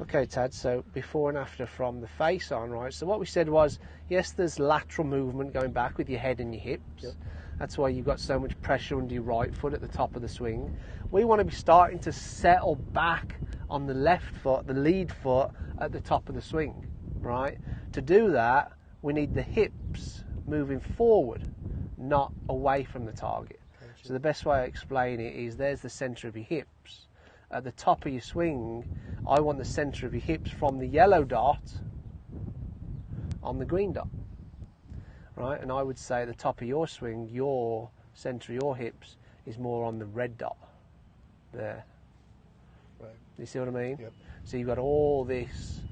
Okay, Tad, so before and after from the face on, right? So what we said was, yes, there's lateral movement going back with your head and your hips. Yep. That's why you've got so much pressure under your right foot at the top of the swing. We want to be starting to settle back on the left foot, the lead foot, at the top of the swing, right? To do that, we need the hips moving forward, not away from the target. Gotcha. So the best way I explain it is there's the centre of your hips. At the top of your swing, I want the centre of your hips from the yellow dot on the green dot, right? And I would say at the top of your swing, your centre of your hips is more on the red dot there. Right. You see what I mean? Yep. So you've got all this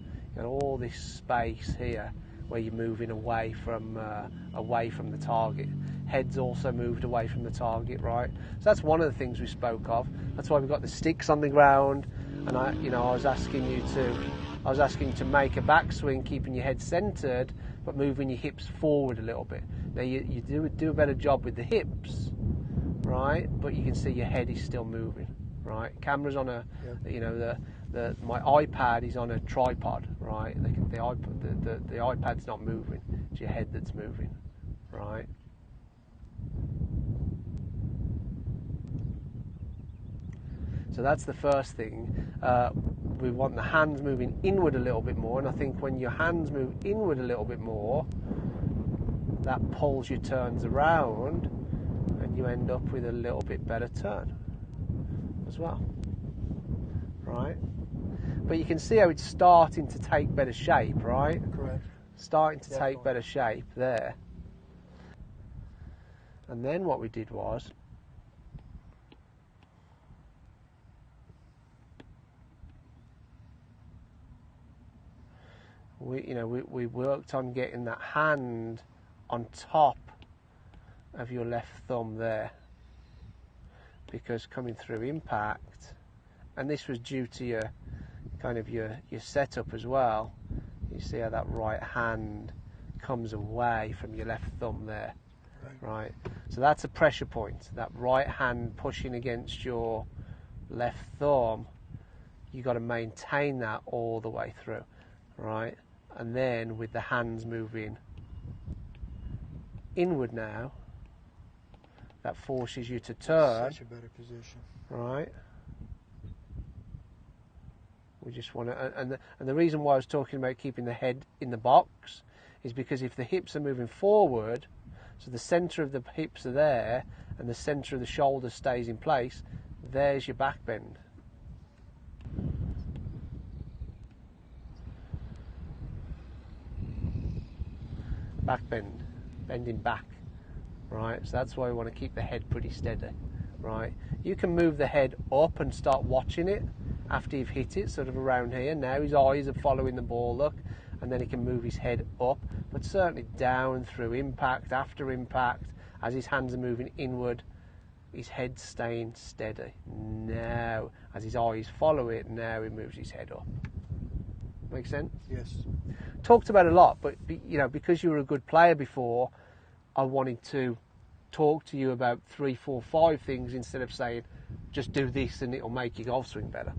space here where you're moving away from the target. Head's also moved away from the target, right? So that's one of the things we spoke of. That's why we've got the sticks on the ground. And I was asking you to make a backswing, keeping your head centered, but moving your hips forward a little bit. Now you do a better job with the hips, right? But you can see your head is still moving, right? Camera's on a, my iPad is on a tripod, right? The iPad's not moving. It's your head that's moving, right? So that's the first thing. We want the hands moving inward a little bit more, and I think when your hands move inward a little bit more, that pulls your turns around, and you end up with a little bit better turn as well, right? But you can see how it's starting to take better shape, right? Correct. Starting to Definitely. take better shape there. And then what we did was, we worked on getting that hand on top of your left thumb there, because coming through impact, and this was due to your setup as well. You see how that right hand comes away from your left thumb there, right? So that's a pressure point. That right hand pushing against your left thumb, you got to maintain that all the way through, right? And then with the hands moving inward now, that forces you to turn. Such a better position. Right. We just want to, and the reason why I was talking about keeping the head in the box is because if the hips are moving forward, so the centre of the hips are there and the centre of the shoulder stays in place, there's your back bend. Back bend, bending back, right? So that's why we want to keep the head pretty steady, right? You can move the head up and start watching it after you've hit it, sort of around here. Now his eyes are following the ball, look, and then he can move his head up, but certainly down through impact, after impact, as his hands are moving inward, his head's staying steady. Now, as his eyes follow it, now he moves his head up. Make sense? Yes. Talked about a lot, but because you were a good player before, I wanted to talk to you about 3, 4, 5 things instead of saying just do this and it'll make your golf swing better.